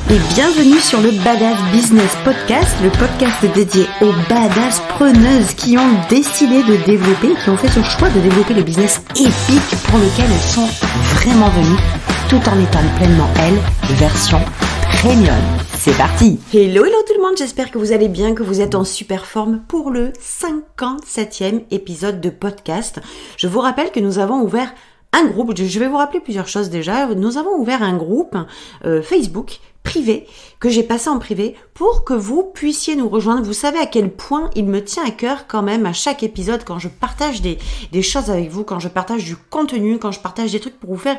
Et bienvenue sur le Badass Business Podcast, le podcast dédié aux badass preneuses qui ont décidé de développer, qui ont fait ce choix de développer le business épique pour lequel elles sont vraiment venues, tout en étant pleinement elles, version premium. C'est parti! Hello tout le monde, j'espère que vous allez bien, que vous êtes en super forme pour le 57e épisode de podcast. Je vous rappelle que nous avons ouvert un groupe, je vais vous rappeler plusieurs choses déjà. Nous avons ouvert un groupe Facebook privé, que j'ai passé en privé, pour que vous puissiez nous rejoindre. Vous savez à quel point il me tient à cœur quand même à chaque épisode, quand je partage des choses avec vous, quand je partage du contenu, quand je partage des trucs pour vous faire,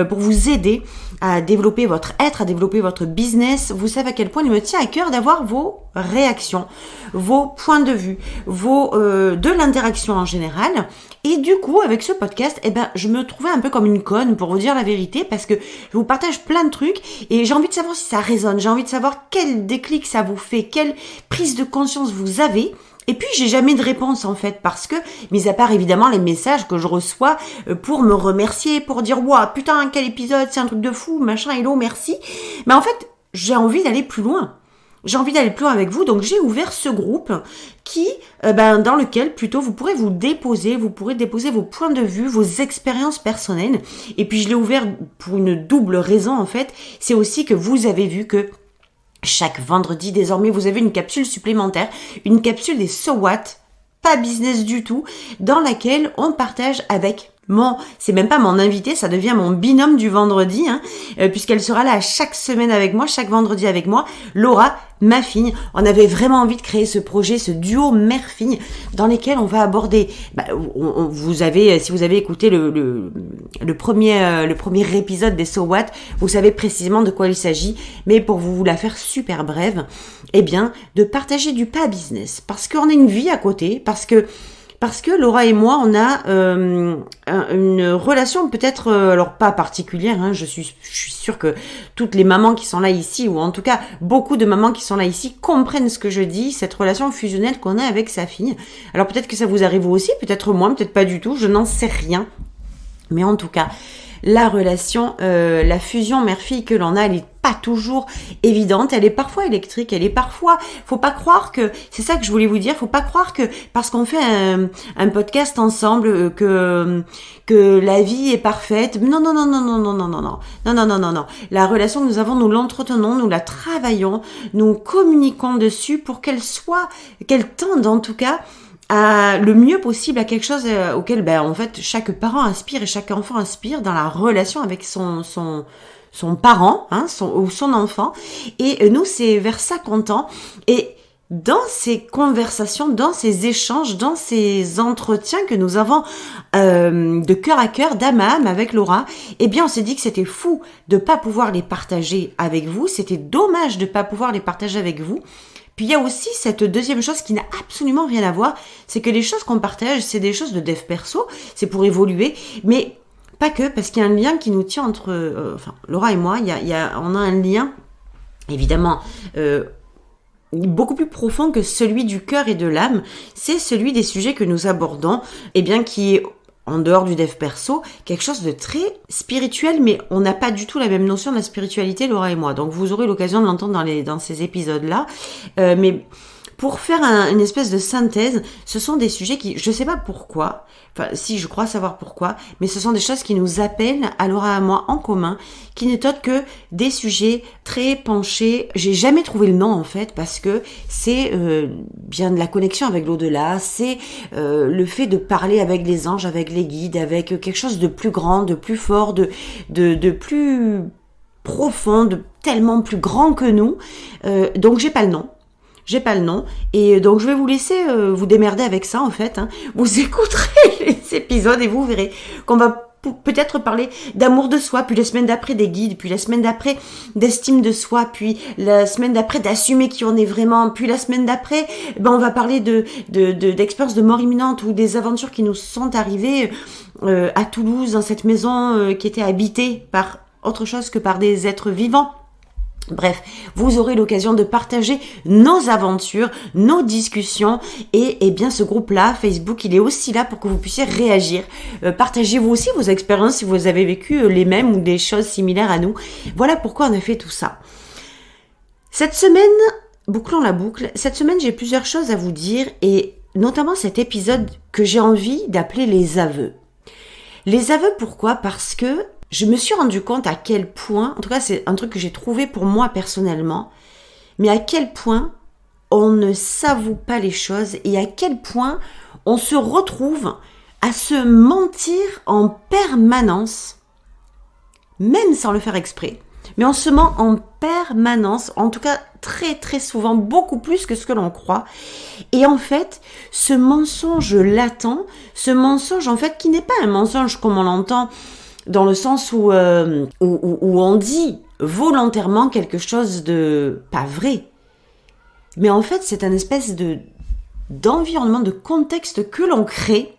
pour vous aider à développer votre être, à développer votre business. Vous savez à quel point il me tient à cœur d'avoir vos réactions, vos points de vue, de l'interaction en général. Et du coup, avec ce podcast, je me trouvais un peu comme une conne, pour vous dire la vérité, parce que je vous partage plein de trucs et j'ai envie de savoir si ça résonne, j'ai envie de savoir quel déclic ça vous fait, quelle prise de conscience vous avez. Et puis, j'ai jamais de réponse, en fait, parce que, mis à part, évidemment, les messages que je reçois pour me remercier, pour dire, waouh, putain, quel épisode, c'est un truc de fou, machin, hello, merci. Mais en fait, j'ai envie d'aller plus loin. J'ai envie d'aller plus loin avec vous, donc j'ai ouvert ce groupe qui, dans lequel plutôt vous pourrez vous pourrez déposer vos points de vue, vos expériences personnelles. Et puis je l'ai ouvert pour une double raison en fait, c'est aussi que vous avez vu que chaque vendredi désormais vous avez une capsule supplémentaire, une capsule des So What, pas business du tout, dans laquelle on partage avec c'est même pas mon invité, ça devient mon binôme du vendredi, puisqu'elle sera là chaque semaine avec moi, chaque vendredi avec moi, Laura, ma fille. On avait vraiment envie de créer ce projet, ce duo mère-fille, dans lequel on va aborder, si vous avez écouté le premier épisode des So What, vous savez précisément de quoi il s'agit, mais pour vous la faire super brève, de partager du pas business, parce qu'on a une vie à côté, parce que Laura et moi, on a une relation peut-être, alors pas particulière, je suis sûre que toutes les mamans qui sont là ici, ou en tout cas beaucoup de mamans qui sont là ici, comprennent ce que je dis, cette relation fusionnelle qu'on a avec sa fille. Alors peut-être que ça vous arrive aussi, peut-être moins, peut-être pas du tout, je n'en sais rien. Mais en tout cas, la relation, la fusion mère-fille que l'on a, elle est pas toujours évidente, elle est parfois électrique, elle est parfois, faut pas croire que, c'est ça que je voulais vous dire, faut pas croire que parce qu'on fait un podcast ensemble, que la vie est parfaite. Non. La relation que nous avons, nous l'entretenons, nous la travaillons, nous communiquons dessus pour qu'elle tende en tout cas le mieux possible à quelque chose auquel en fait chaque parent aspire et chaque enfant aspire dans la relation avec son parent, ou son enfant. Et nous, c'est vers ça qu'on tend. Et dans ces conversations, dans ces échanges, dans ces entretiens que nous avons de cœur à cœur, d'âme à âme avec Laura, on s'est dit que c'était fou de pas pouvoir les partager avec vous. C'était dommage de pas pouvoir les partager avec vous. Puis il y a aussi cette deuxième chose qui n'a absolument rien à voir, c'est que les choses qu'on partage, c'est des choses de dev perso, c'est pour évoluer, mais pas que, parce qu'il y a un lien qui nous tient entre, Laura et moi, on a un lien, évidemment, beaucoup plus profond que celui du cœur et de l'âme, c'est celui des sujets que nous abordons, qui est en dehors du dev perso, quelque chose de très spirituel, mais on n'a pas du tout la même notion de la spiritualité, Laura et moi. Donc vous aurez l'occasion de l'entendre dans ces épisodes-là. Mais pour faire une espèce de synthèse, ce sont des sujets qui, je sais pas pourquoi, si je crois savoir pourquoi, mais ce sont des choses qui nous appellent, à Laura et à moi, en commun, qui n'est autre que des sujets très penchés. J'ai jamais trouvé le nom, en fait, parce que c'est bien de la connexion avec l'au-delà, c'est le fait de parler avec les anges, avec les guides, avec quelque chose de plus grand, de plus fort, de plus profond, de tellement plus grand que nous. Donc j'ai pas le nom, et donc je vais vous laisser vous démerder avec ça en fait. Vous écouterez les épisodes et vous verrez qu'on va peut-être parler d'amour de soi, puis la semaine d'après des guides, puis la semaine d'après d'estime de soi, puis la semaine d'après d'assumer qui on est vraiment, puis la semaine d'après, on va parler d'expériences de mort imminente ou des aventures qui nous sont arrivées à Toulouse, dans cette maison qui était habitée par autre chose que par des êtres vivants. Bref, vous aurez l'occasion de partager nos aventures, nos discussions et ce groupe-là, Facebook, il est aussi là pour que vous puissiez réagir. Partagez vous aussi vos expériences si vous avez vécu les mêmes ou des choses similaires à nous. Voilà pourquoi on a fait tout ça. Cette semaine, bouclons la boucle, cette semaine j'ai plusieurs choses à vous dire et notamment cet épisode que j'ai envie d'appeler les aveux. Les aveux pourquoi ? Parce que je me suis rendu compte à quel point, en tout cas c'est un truc que j'ai trouvé pour moi personnellement, mais à quel point on ne s'avoue pas les choses et à quel point on se retrouve à se mentir en permanence, même sans le faire exprès. Mais on se ment en permanence, en tout cas très très souvent, beaucoup plus que ce que l'on croit. Et en fait, ce mensonge latent, ce mensonge en fait qui n'est pas un mensonge comme on l'entend, dans le sens où on dit volontairement quelque chose de pas vrai. Mais en fait, c'est un espèce d'environnement, de contexte que l'on crée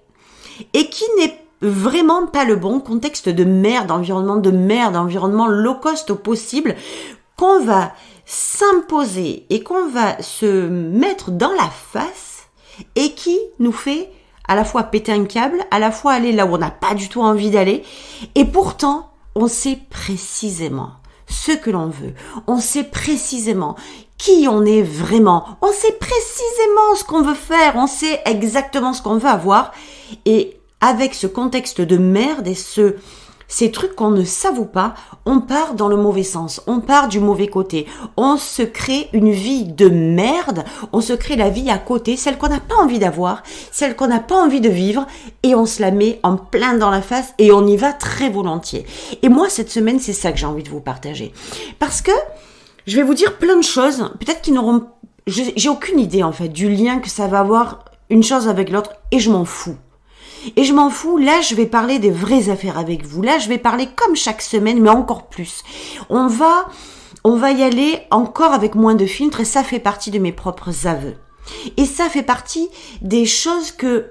et qui n'est vraiment pas le bon contexte de merde, environnement low cost au possible, qu'on va s'imposer et qu'on va se mettre dans la face et qui nous fait à la fois péter un câble, à la fois aller là où on n'a pas du tout envie d'aller, et pourtant, on sait précisément ce que l'on veut, on sait précisément qui on est vraiment, on sait précisément ce qu'on veut faire, on sait exactement ce qu'on veut avoir, et avec ce contexte de merde et ces trucs qu'on ne s'avoue pas, on part dans le mauvais sens, on part du mauvais côté, on se crée une vie de merde, on se crée la vie à côté, celle qu'on n'a pas envie d'avoir, celle qu'on n'a pas envie de vivre, et on se la met en plein dans la face et on y va très volontiers. Et moi, cette semaine, c'est ça que j'ai envie de vous partager. Parce que je vais vous dire plein de choses, peut-être qu'ils n'auront... J'ai aucune idée, en fait, du lien que ça va avoir une chose avec l'autre, et je m'en fous. Et je m'en fous, là je vais parler des vraies affaires avec vous, là je vais parler comme chaque semaine, mais encore plus. On va y aller encore avec moins de filtres et ça fait partie de mes propres aveux. Et ça fait partie des choses que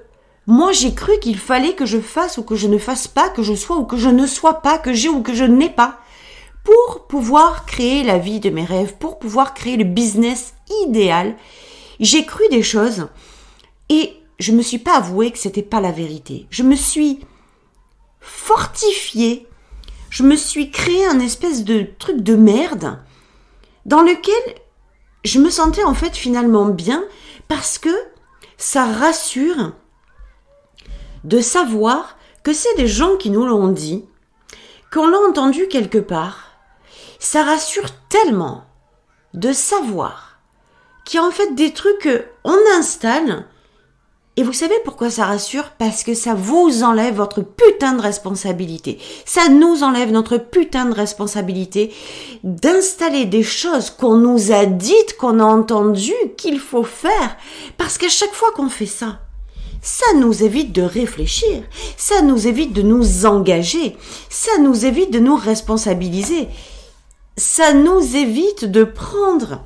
moi j'ai cru qu'il fallait que je fasse ou que je ne fasse pas, que je sois ou que je ne sois pas, que j'ai ou que je n'ai pas, pour pouvoir créer la vie de mes rêves, pour pouvoir créer le business idéal. J'ai cru des choses et je me suis pas avoué que c'était pas la vérité. Je me suis fortifiée, je me suis créé un espèce de truc de merde dans lequel je me sentais en fait finalement bien parce que ça rassure de savoir que c'est des gens qui nous l'ont dit, qu'on l'a entendu quelque part. Ça rassure tellement de savoir qu'il y a en fait des trucs qu'on installe. Et vous savez pourquoi ça rassure ? Parce que ça vous enlève votre putain de responsabilité. Ça nous enlève notre putain de responsabilité d'installer des choses qu'on nous a dites, qu'on a entendues, qu'il faut faire. Parce qu'à chaque fois qu'on fait ça, ça nous évite de réfléchir, ça nous évite de nous engager, ça nous évite de nous responsabiliser, ça nous évite de prendre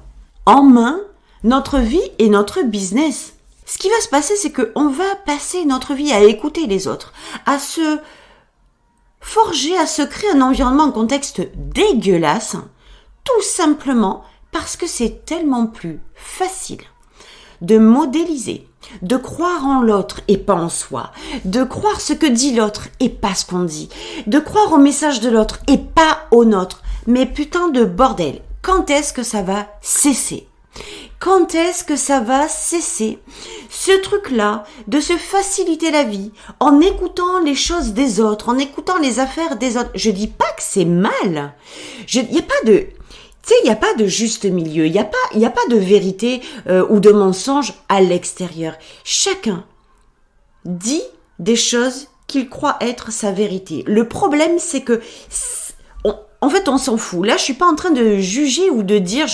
en main notre vie et notre business. Ce qui va se passer, c'est qu'on va passer notre vie à écouter les autres, à se forger, à se créer un environnement, un contexte dégueulasse, tout simplement parce que c'est tellement plus facile de modéliser, de croire en l'autre et pas en soi, de croire ce que dit l'autre et pas ce qu'on dit, de croire au message de l'autre et pas au nôtre. Mais putain de bordel, quand est-ce que ça va cesser ? Quand est-ce que ça va cesser ? Ce truc-là, de se faciliter la vie en écoutant les choses des autres, en écoutant les affaires des autres. Je dis pas que c'est mal. Il n'y a pas de juste milieu. Il y a pas de vérité ou de mensonge à l'extérieur. Chacun dit des choses qu'il croit être sa vérité. Le problème, c'est que en fait, on s'en fout. Là, je suis pas en train de juger ou de dire,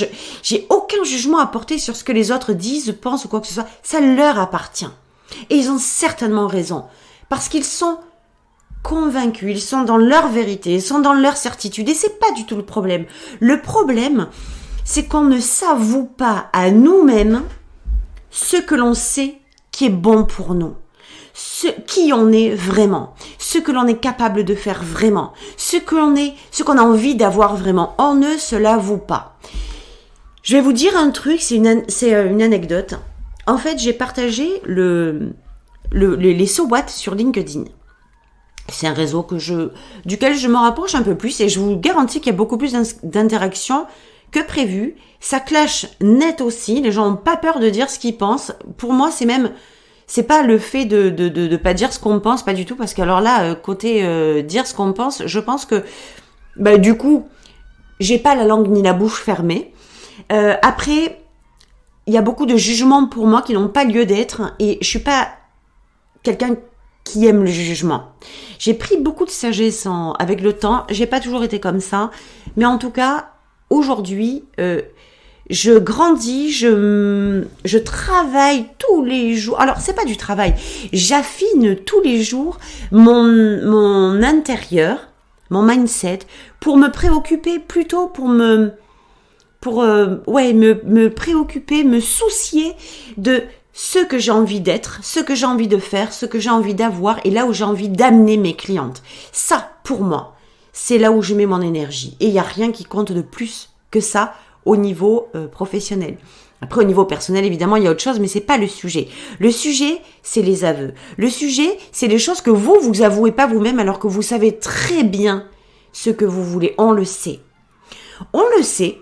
j'ai aucun jugement à porter sur ce que les autres disent, pensent ou quoi que ce soit. Ça leur appartient. Et ils ont certainement raison. Parce qu'ils sont convaincus, ils sont dans leur vérité, ils sont dans leur certitude. Et c'est pas du tout le problème. Le problème, c'est qu'on ne s'avoue pas à nous-mêmes ce que l'on sait qui est bon pour nous. Qui on est vraiment, ce que l'on est capable de faire vraiment, ce qu'on a envie d'avoir vraiment. On ne se l'avoue pas. Je vais vous dire un truc, c'est une anecdote. En fait, j'ai partagé les so what sur LinkedIn. C'est un réseau duquel je me rapproche un peu plus et je vous garantis qu'il y a beaucoup plus d'interactions que prévu. Ça clash net aussi. Les gens n'ont pas peur de dire ce qu'ils pensent. Pour moi, c'est pas le fait de pas dire ce qu'on pense, pas du tout, parce que alors là, côté dire ce qu'on pense, je pense que du coup, j'ai pas la langue ni la bouche fermée. Après, il y a beaucoup de jugements pour moi qui n'ont pas lieu d'être, et je suis pas quelqu'un qui aime le jugement. J'ai pris beaucoup de sagesse avec le temps. J'ai pas toujours été comme ça, mais en tout cas, aujourd'hui, je grandis, je travaille tous les jours. Alors, c'est pas du travail. J'affine tous les jours mon intérieur, mon mindset, pour me préoccuper plutôt, pour me préoccuper, me soucier de ce que j'ai envie d'être, ce que j'ai envie de faire, ce que j'ai envie d'avoir et là où j'ai envie d'amener mes clientes. Ça, pour moi, c'est là où je mets mon énergie. Et il n'y a rien qui compte de plus que ça au niveau professionnel. Après, au niveau personnel, évidemment, il y a autre chose, mais c'est pas le sujet. Le sujet, c'est les aveux. Le sujet, c'est les choses que vous avouez pas vous-même alors que vous savez très bien ce que vous voulez. On le sait. On le sait,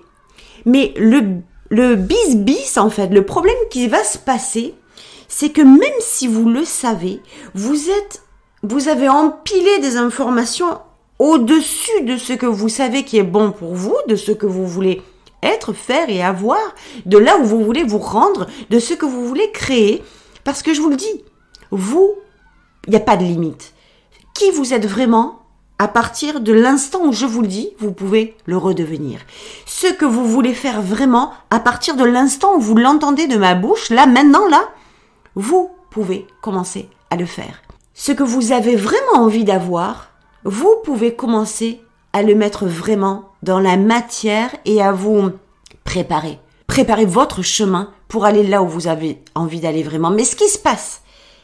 mais le bis, en fait, le problème qui va se passer, c'est que même si vous le savez, vous avez empilé des informations au-dessus de ce que vous savez qui est bon pour vous, de ce que vous voulez être, faire et avoir, de là où vous voulez vous rendre, de ce que vous voulez créer. Parce que je vous le dis, il n'y a pas de limite. Qui vous êtes vraiment, à partir de l'instant où je vous le dis, vous pouvez le redevenir. Ce que vous voulez faire vraiment, à partir de l'instant où vous l'entendez de ma bouche, là, maintenant, là, vous pouvez commencer à le faire. Ce que vous avez vraiment envie d'avoir, vous pouvez commencer à le mettre vraiment dans la matière et à vous préparer. Préparez votre chemin pour aller là où vous avez envie d'aller vraiment. Mais ce qui se passe,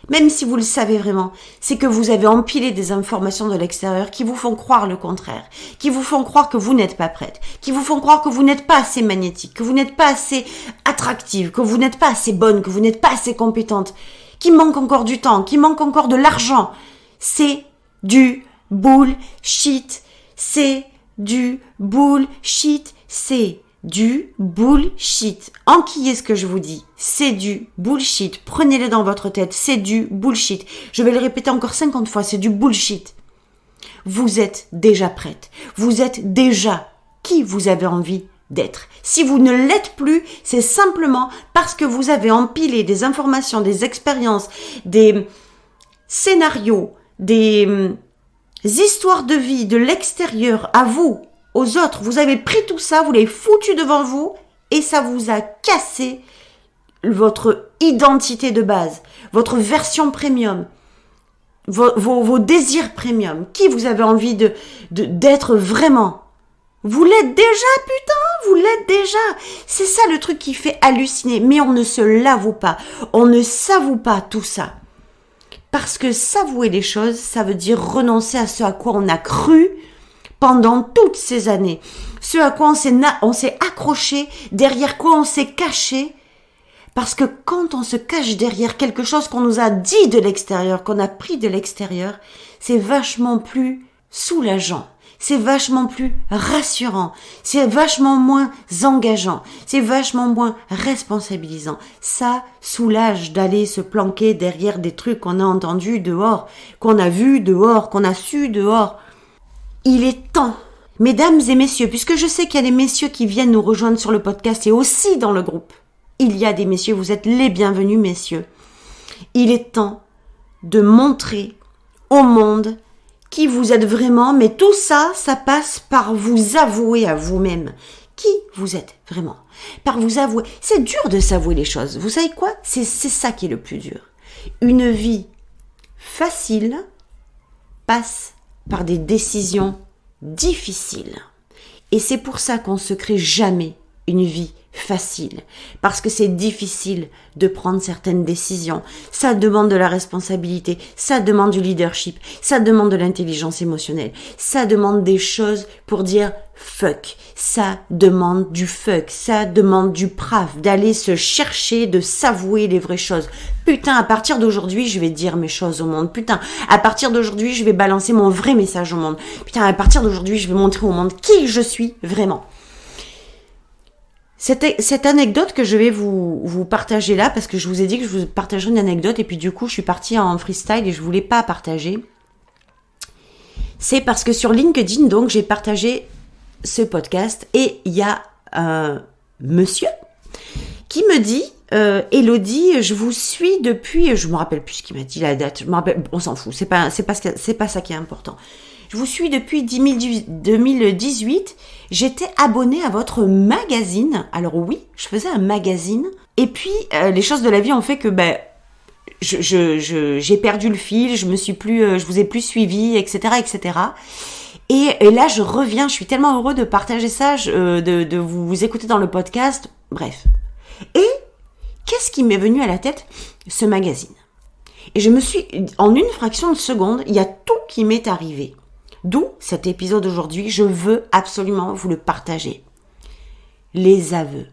même si vous le savez vraiment, c'est que vous avez empilé des informations de l'extérieur qui vous font croire le contraire, qui vous font croire que vous n'êtes pas prête, qui vous font croire que vous n'êtes pas assez magnétique, que vous n'êtes pas assez attractive, que vous n'êtes pas assez bonne, que vous n'êtes pas assez compétente, qu'il manque encore du temps, qu'il manque encore de l'argent. C'est du bullshit. C'est du bullshit. C'est du bullshit. Enquillez ce que je vous dis. C'est du bullshit. Prenez-le dans votre tête. C'est du bullshit. Je vais le répéter encore 50 fois. C'est du bullshit. Vous êtes déjà prête. Vous êtes déjà qui vous avez envie d'être. Si vous ne l'êtes plus, c'est simplement parce que vous avez empilé des informations, des expériences, des scénarios, des histoires de vie de l'extérieur à vous, aux autres. Vous avez pris tout ça, vous l'avez foutu devant vous et ça vous a cassé votre identité de base, votre version premium, vos désirs premium, qui vous avez envie d'être vraiment. Vous l'êtes déjà, putain, vous l'êtes déjà. C'est ça le truc qui fait halluciner, mais on ne se l'avoue pas, on ne s'avoue pas tout ça. Parce que s'avouer les choses, ça veut dire renoncer à ce à quoi on a cru pendant toutes ces années. Ce à quoi on s'est accroché, derrière quoi on s'est caché. Parce que quand on se cache derrière quelque chose qu'on nous a dit de l'extérieur, qu'on a pris de l'extérieur, c'est vachement plus soulageant. C'est vachement plus rassurant, c'est vachement moins engageant, c'est vachement moins responsabilisant. Ça soulage d'aller se planquer derrière des trucs qu'on a entendus dehors, qu'on a vus dehors, qu'on a su dehors. Il est temps, mesdames et messieurs, puisque je sais qu'il y a des messieurs qui viennent nous rejoindre sur le podcast et aussi dans le groupe. Il y a des messieurs, vous êtes les bienvenus messieurs. Il est temps de montrer au monde qui vous êtes vraiment, mais tout ça, ça passe par vous avouer à vous-même qui vous êtes vraiment. Par vous avouer. C'est dur de s'avouer les choses. Vous savez quoi ? C'est ça qui est le plus dur. Une vie facile passe par des décisions difficiles. Et c'est pour ça qu'on se crée jamais une vie facile, parce que c'est difficile de prendre certaines décisions. Ça demande de la responsabilité, ça demande du leadership, ça demande de l'intelligence émotionnelle, ça demande des choses pour dire fuck, ça demande du fuck, ça demande du praf, d'aller se chercher, de s'avouer les vraies choses. Putain, à partir d'aujourd'hui, je vais dire mes choses au monde. Putain, à partir d'aujourd'hui, je vais balancer mon vrai message au monde. Putain, à partir d'aujourd'hui, je vais montrer au monde qui je suis vraiment. Cette anecdote que je vais vous partager là, parce que je vous ai dit que je vous partagerai une anecdote, et puis du coup, je suis partie en freestyle et je voulais pas partager. C'est parce que sur LinkedIn, donc, j'ai partagé ce podcast, et il y a un monsieur qui me dit, Elodie, je vous suis depuis, je me rappelle plus ce qu'il m'a dit, la date, je me rappelle, on s'en fout, c'est pas ça qui est important. Je vous suis depuis 2018, j'étais abonnée à votre magazine. Alors oui, je faisais un magazine, et puis les choses de la vie ont fait que j'ai perdu le fil, je vous ai plus suivi, etc., etc. Et là, je reviens, je suis tellement heureux de partager ça, de vous écouter dans le podcast, bref. Et qu'est-ce qui m'est venu à la tête? Ce magazine. Et je me suis, en une fraction de seconde, il y a tout qui m'est arrivé. D'où cet épisode aujourd'hui, je veux absolument vous le partager. Les aveux.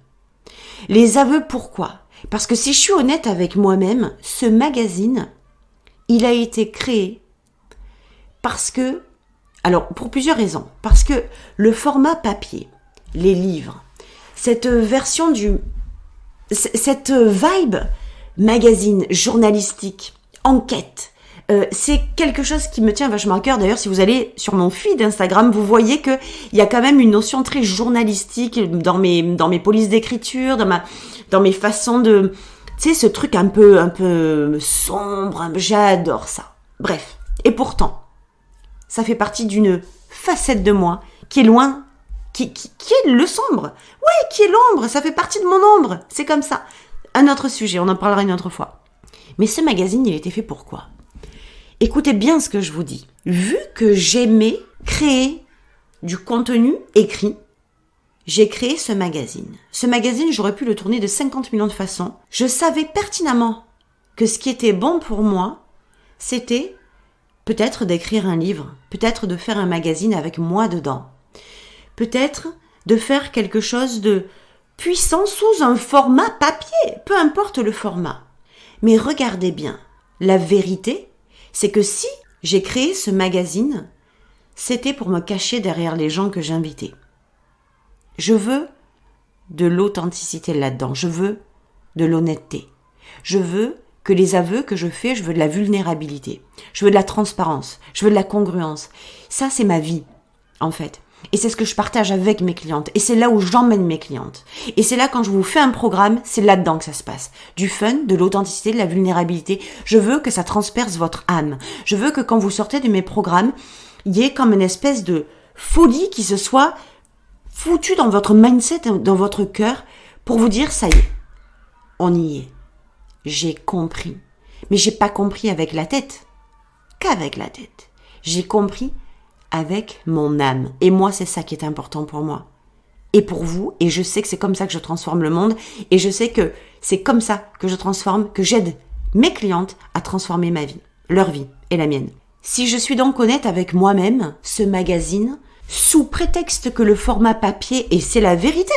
Les aveux, pourquoi? Parce que si je suis honnête avec moi-même, ce magazine, il a été créé parce que, alors pour plusieurs raisons, parce que le format papier, les livres, cette version cette vibe magazine, journalistique, enquête, c'est quelque chose qui me tient vachement à cœur. D'ailleurs, si vous allez sur mon feed Instagram, vous voyez que il y a quand même une notion très journalistique dans mes polices d'écriture, dans mes façons de, tu sais, ce truc un peu sombre. J'adore ça. Bref. Et pourtant, ça fait partie d'une facette de moi qui est loin, qui est le sombre. Ouais, qui est l'ombre. Ça fait partie de mon ombre. C'est comme ça. Un autre sujet. On en parlera une autre fois. Mais ce magazine, il était fait pour quoi? Écoutez bien ce que je vous dis. Vu que j'aimais créer du contenu écrit, j'ai créé ce magazine. Ce magazine, j'aurais pu le tourner de 50 millions de façons. Je savais pertinemment que ce qui était bon pour moi, c'était peut-être d'écrire un livre, peut-être de faire un magazine avec moi dedans, peut-être de faire quelque chose de puissant sous un format papier, peu importe le format. Mais regardez bien, la vérité, c'est que si j'ai créé ce magazine, c'était pour me cacher derrière les gens que j'invitais. Je veux de l'authenticité là-dedans, je veux de l'honnêteté. Je veux que les aveux que je fais, je veux de la vulnérabilité, je veux de la transparence, je veux de la congruence. Ça, c'est ma vie, en fait. Et c'est ce que je partage avec mes clientes. Et c'est là où j'emmène mes clientes. Et c'est là, quand je vous fais un programme, c'est là-dedans que ça se passe. Du fun, de l'authenticité, de la vulnérabilité. Je veux que ça transperce votre âme. Je veux que quand vous sortez de mes programmes, il y ait comme une espèce de folie qui se soit foutue dans votre mindset, dans votre cœur, pour vous dire, ça y est, on y est. J'ai compris. Mais j'ai pas compris avec la tête. Qu'avec la tête. J'ai compris avec mon âme. Et moi, c'est ça qui est important pour moi. Et pour vous, et je sais que c'est comme ça que je transforme le monde, et je sais que c'est comme ça que je transforme, que j'aide mes clientes à transformer ma vie, leur vie et la mienne. Si je suis donc honnête avec moi-même, ce magazine, sous prétexte que le format papier, et c'est la vérité,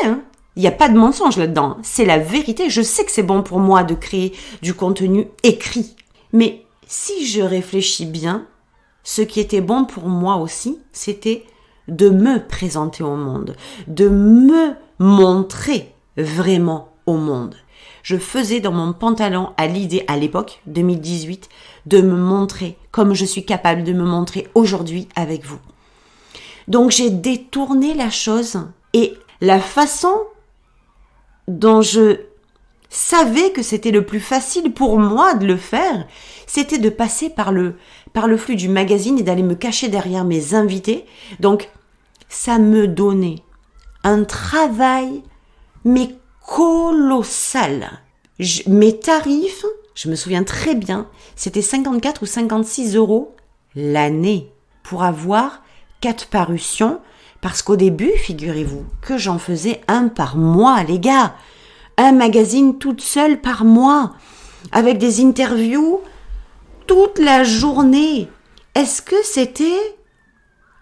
il n'y a pas de mensonge là-dedans, c'est la vérité, je sais que c'est bon pour moi de créer du contenu écrit. Mais si je réfléchis bien, ce qui était bon pour moi aussi, c'était de me présenter au monde, de me montrer vraiment au monde. Je faisais dans mon pantalon à l'idée, à l'époque, 2018, de me montrer comme je suis capable de me montrer aujourd'hui avec vous. Donc j'ai détourné la chose, et la façon dont je savais que c'était le plus facile pour moi de le faire, c'était de passer par le flux du magazine et d'aller me cacher derrière mes invités. Donc, ça me donnait un travail, mais colossal. Mes tarifs, je me souviens très bien, c'était 54 ou 56 € l'année pour avoir 4 parutions, parce qu'au début, figurez-vous, que j'en faisais un par mois, les gars. Un magazine toute seule par mois, avec des interviews toute la journée. Est-ce que c'était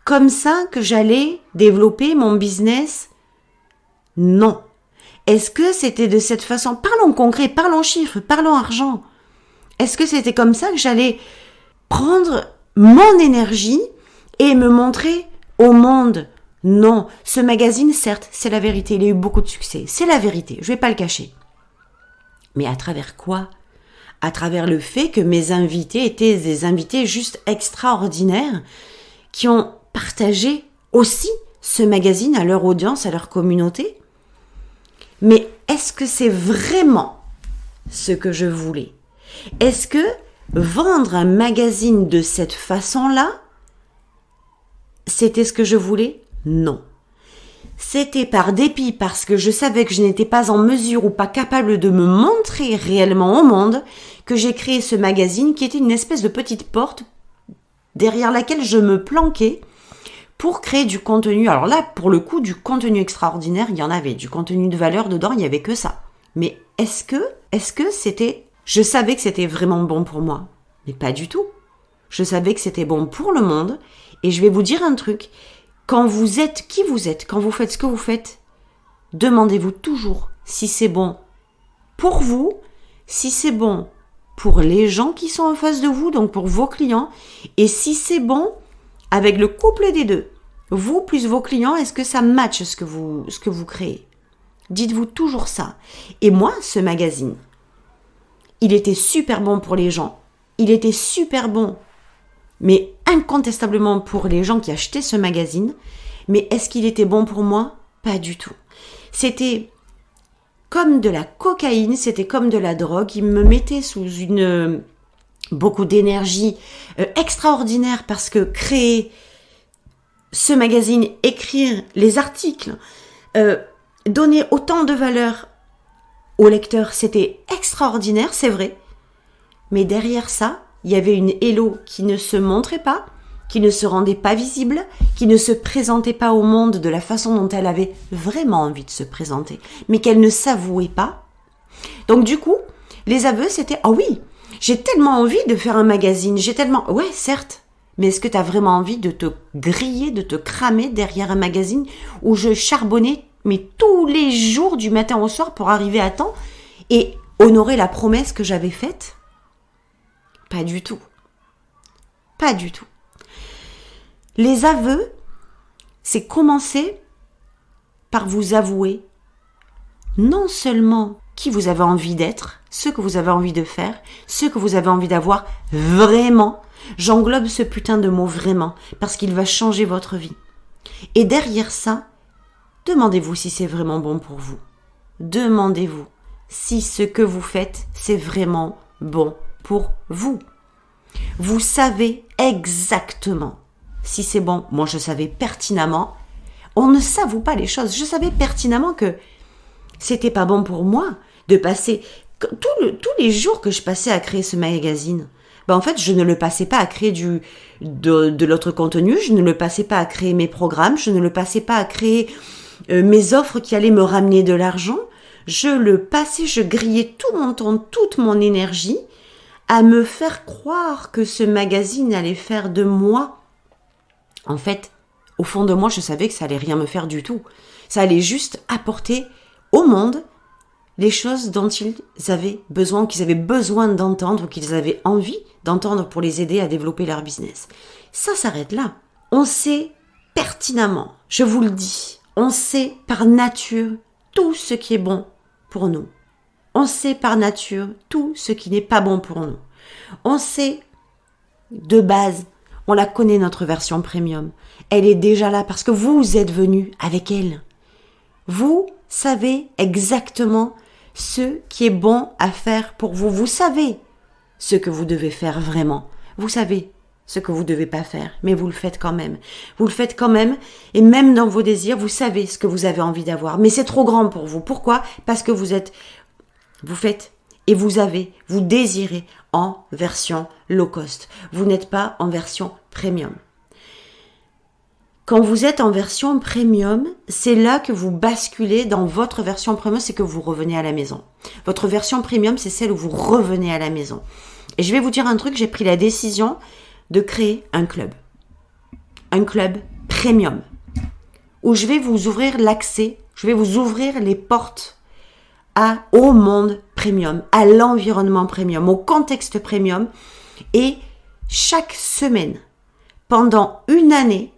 comme ça que j'allais développer mon business? Non. Est-ce que c'était de cette façon? Parlons concret, parlons chiffres, parlons argent. Est-ce que c'était comme ça que j'allais prendre mon énergie et me montrer au monde? Non, ce magazine, certes, c'est la vérité, il a eu beaucoup de succès. C'est la vérité, je vais pas le cacher. Mais à travers quoi ? À travers le fait que mes invités étaient des invités juste extraordinaires qui ont partagé aussi ce magazine à leur audience, à leur communauté. Mais est-ce que c'est vraiment ce que je voulais ? Est-ce que vendre un magazine de cette façon-là, c'était ce que je voulais ? Non. C'était par dépit, parce que je savais que je n'étais pas en mesure ou pas capable de me montrer réellement au monde, que j'ai créé ce magazine qui était une espèce de petite porte derrière laquelle je me planquais pour créer du contenu. Alors là, pour le coup, du contenu extraordinaire, il y en avait. Du contenu de valeur dedans, il n'y avait que ça. Mais est-ce que c'était... Je savais que c'était vraiment bon pour moi. Mais pas du tout. Je savais que c'était bon pour le monde. Et je vais vous dire un truc. Quand vous êtes qui vous êtes, quand vous faites ce que vous faites, demandez-vous toujours si c'est bon pour vous, si c'est bon pour les gens qui sont en face de vous, donc pour vos clients, et si c'est bon avec le couple des deux. Vous plus vos clients, est-ce que ça matche ce que vous créez ? Dites-vous toujours ça. Et moi, ce magazine, il était super bon pour les gens. Il était super bon, mais incontestablement pour les gens qui achetaient ce magazine. Mais est-ce qu'il était bon pour moi ? Pas du tout. C'était comme de la cocaïne, c'était comme de la drogue. Il me mettait sous beaucoup d'énergie extraordinaire, parce que créer ce magazine, écrire les articles, donner autant de valeur aux lecteurs, c'était extraordinaire, c'est vrai. Mais derrière ça, il y avait une Hello qui ne se montrait pas, qui ne se rendait pas visible, qui ne se présentait pas au monde de la façon dont elle avait vraiment envie de se présenter, mais qu'elle ne s'avouait pas. Donc du coup, les aveux, c'était « Ah oui, j'ai tellement envie de faire un magazine, j'ai tellement... » Ouais, certes, mais est-ce que tu as vraiment envie de te griller, de te cramer derrière un magazine où je charbonnais mais tous les jours du matin au soir pour arriver à temps et honorer la promesse que j'avais faite ? Pas du tout. Pas du tout. Les aveux, c'est commencer par vous avouer non seulement qui vous avez envie d'être, ce que vous avez envie de faire, ce que vous avez envie d'avoir vraiment. J'englobe ce putain de mot vraiment, parce qu'il va changer votre vie. Et derrière ça, demandez-vous si c'est vraiment bon pour vous. Demandez-vous si ce que vous faites, c'est vraiment bon pour vous. Vous savez exactement si c'est bon. Moi, je savais pertinemment. On ne s'avoue pas les choses. Je savais pertinemment que c'était pas bon pour moi de passer tous les jours que je passais à créer ce magazine. En fait, je ne le passais pas à créer de l'autre contenu. Je ne le passais pas à créer mes programmes. Je ne le passais pas à créer mes offres qui allaient me ramener de l'argent. Je grillais tout mon temps, toute mon énergie à me faire croire que ce magazine allait faire de moi. En fait, au fond de moi, je savais que ça allait rien me faire du tout. Ça allait juste apporter au monde les choses dont ils avaient besoin, qu'ils avaient besoin d'entendre, qu'ils avaient envie d'entendre pour les aider à développer leur business. Ça s'arrête là. On sait pertinemment, je vous le dis, on sait par nature tout ce qui est bon pour nous. On sait par nature tout ce qui n'est pas bon pour nous. On sait de base, on la connaît notre version premium. Elle est déjà là parce que vous êtes venu avec elle. Vous savez exactement ce qui est bon à faire pour vous. Vous savez ce que vous devez faire vraiment. Vous savez ce que vous ne devez pas faire, mais vous le faites quand même. Vous le faites quand même, et même dans vos désirs, vous savez ce que vous avez envie d'avoir. Mais c'est trop grand pour vous. Pourquoi ? Parce que vous faites et vous désirez en version low cost. Vous n'êtes pas en version premium. Quand vous êtes en version premium, c'est là que vous basculez dans votre version premium, c'est que vous revenez à la maison. Votre version premium, c'est celle où vous revenez à la maison. Et je vais vous dire un truc, j'ai pris la décision de créer un club premium, où je vais vous ouvrir l'accès, je vais vous ouvrir les portes au monde premium, à l'environnement premium, au contexte premium. Et chaque semaine, pendant une année,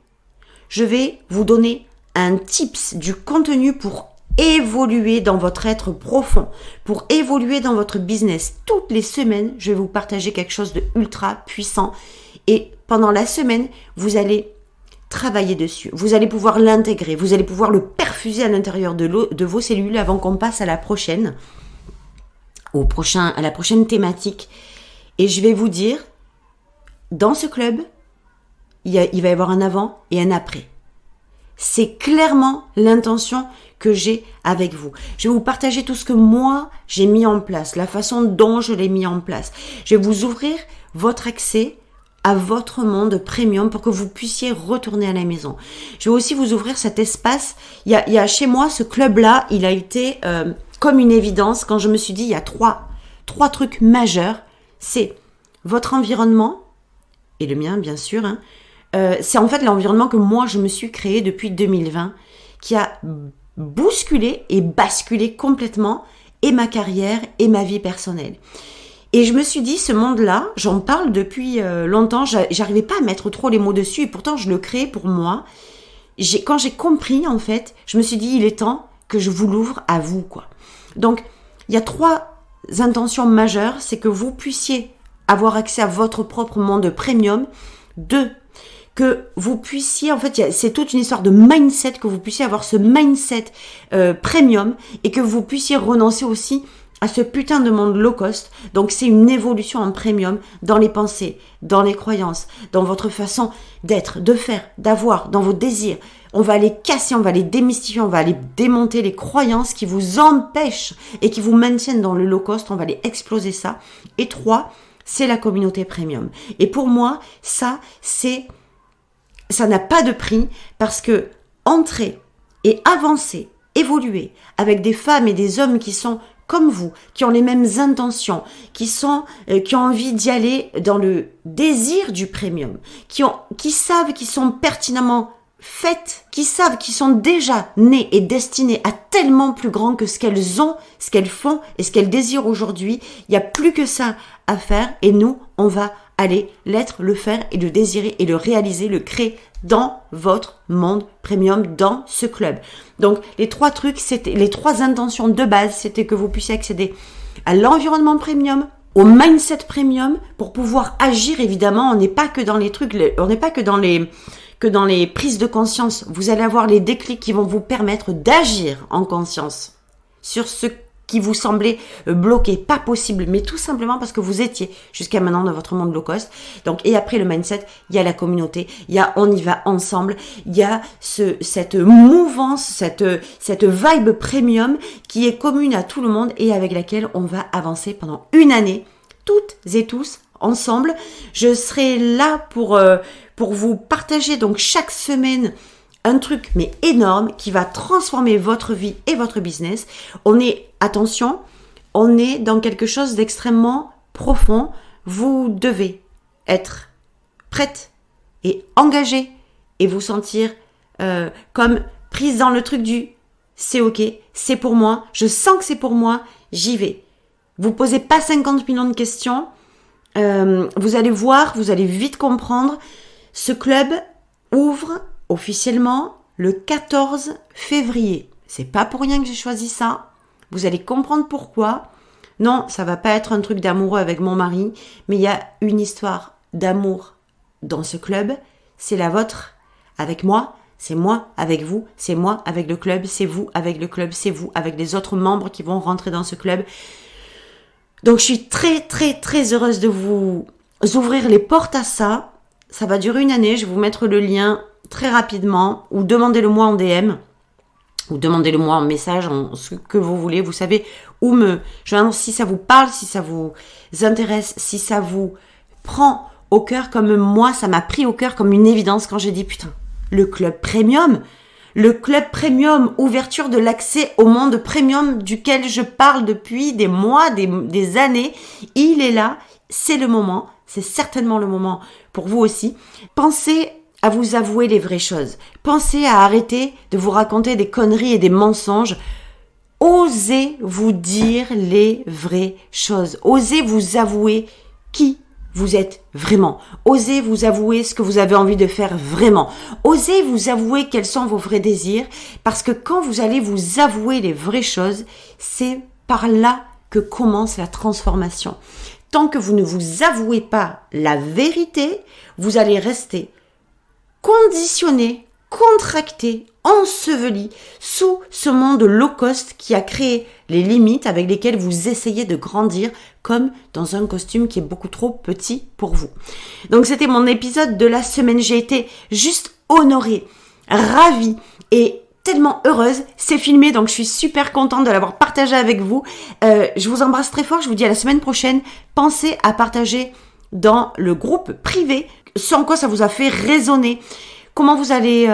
je vais vous donner un tips, du contenu pour évoluer dans votre être profond, pour évoluer dans votre business. Toutes les semaines, je vais vous partager quelque chose de ultra puissant et pendant la semaine, vous allez travailler dessus. Vous allez pouvoir l'intégrer, vous allez pouvoir le perfuser à l'intérieur de vos cellules avant qu'on passe à la prochaine thématique. Et je vais vous dire, dans ce club, il va y avoir un avant et un après. C'est clairement l'intention que j'ai avec vous. Je vais vous partager tout ce que moi, j'ai mis en place, la façon dont je l'ai mis en place. Je vais vous ouvrir votre accès à votre monde premium pour que vous puissiez retourner à la maison. Je vais aussi vous ouvrir cet espace. Il y a chez moi, ce club-là, il a été comme une évidence quand je me suis dit, il y a trois trucs majeurs. C'est votre environnement, et le mien bien sûr, c'est en fait l'environnement que moi je me suis créé depuis 2020 qui a bousculé et basculé complètement et ma carrière et ma vie personnelle. Et je me suis dit, ce monde-là, j'en parle depuis longtemps, j'arrivais pas à mettre trop les mots dessus et pourtant je le créais pour moi. Quand j'ai compris en fait, je me suis dit, il est temps que je vous l'ouvre à vous, quoi. Donc, il y a 3 intentions majeures, c'est que vous puissiez avoir accès à votre propre monde premium. 2, que vous puissiez, en fait, c'est toute une histoire de mindset, que vous puissiez avoir ce mindset premium et que vous puissiez renoncer aussi à ce putain de monde low cost. Donc, c'est une évolution en premium dans les pensées, dans les croyances, dans votre façon d'être, de faire, d'avoir, dans vos désirs. On va les casser, on va les démystifier, on va les démonter, les croyances qui vous empêchent et qui vous maintiennent dans le low cost. On va les exploser ça. Et 3, c'est la communauté premium. Et pour moi, ça n'a pas de prix parce que entrer et avancer, évoluer avec des femmes et des hommes qui sont comme vous, qui ont les mêmes intentions, qui ont envie d'y aller dans le désir du premium, qui savent qu'ils sont pertinemment faites, qui savent qu'ils sont déjà nés et destinés à tellement plus grand que ce qu'elles ont, ce qu'elles font et ce qu'elles désirent aujourd'hui. Il n'y a plus que ça à faire et nous, on va aller l'être, le faire et le désirer et le réaliser, le créer dans votre monde premium, dans ce club. Donc, les 3 trucs, c'était les 3 intentions de base, c'était que vous puissiez accéder à l'environnement premium, au mindset premium, pour pouvoir agir. Évidemment, on n'est pas que dans les trucs, on n'est pas que dans les prises de conscience. Vous allez avoir les déclics qui vont vous permettre d'agir en conscience sur ce qui vous semblait bloqué, pas possible, mais tout simplement parce que vous étiez jusqu'à maintenant dans votre monde low cost. Donc, et après le mindset, il y a la communauté, il y a on y va ensemble, il y a cette mouvance, cette vibe premium qui est commune à tout le monde et avec laquelle on va avancer pendant une année, toutes et tous ensemble. Je serai là pour vous partager donc chaque semaine un truc mais énorme qui va transformer votre vie et votre business. Attention, on est dans quelque chose d'extrêmement profond. Vous devez être prête et engagée et vous sentir comme prise dans le truc du c'est ok, c'est pour moi, je sens que c'est pour moi, j'y vais. Vous posez pas 50 millions de questions, vous allez voir, vous allez vite comprendre. Ce club ouvre officiellement le 14 février. C'est pas pour rien que j'ai choisi ça. Vous allez comprendre pourquoi. Non, ça va pas être un truc d'amoureux avec mon mari, mais il y a une histoire d'amour dans ce club. C'est la vôtre avec moi, c'est moi avec vous, c'est moi avec le club, c'est vous avec le club, c'est vous avec les autres membres qui vont rentrer dans ce club. Donc je suis très très très heureuse de vous ouvrir les portes à ça. Ça va durer une année, je vais vous mettre le lien très rapidement, ou demandez-le-moi en DM, ou demandez-le-moi en message, en ce que vous voulez. Vous savez où me joindre si ça vous parle, si ça vous intéresse, si ça vous prend au cœur comme moi, ça m'a pris au cœur comme une évidence quand j'ai dit putain, le club premium, ouverture de l'accès au monde premium duquel je parle depuis des mois, des années, il est là, c'est le moment, c'est certainement le moment pour vous aussi. Pensez à vous avouer les vraies choses. Pensez à arrêter de vous raconter des conneries et des mensonges. Osez vous dire les vraies choses. Osez vous avouer qui vous êtes vraiment. Osez vous avouer ce que vous avez envie de faire vraiment. Osez vous avouer quels sont vos vrais désirs, parce que quand vous allez vous avouer les vraies choses, c'est par là que commence la transformation. Tant que vous ne vous avouez pas la vérité, vous allez rester conditionné, contracté, enseveli sous ce monde low cost qui a créé les limites avec lesquelles vous essayez de grandir comme dans un costume qui est beaucoup trop petit pour vous. Donc c'était mon épisode de la semaine. J'ai été juste honorée, ravie et tellement heureuse. C'est filmé, donc je suis super contente de l'avoir partagé avec vous. Je vous embrasse très fort. Je vous dis à la semaine prochaine. Pensez à partager dans le groupe privé ce en quoi ça vous a fait résonner. Comment vous allez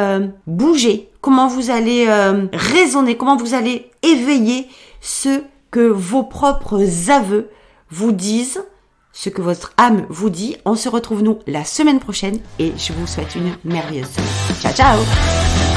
bouger, comment vous allez raisonner, comment vous allez éveiller ce que vos propres aveux vous disent, ce que votre âme vous dit. On se retrouve nous la semaine prochaine et je vous souhaite une merveilleuse semaine. Ciao, ciao!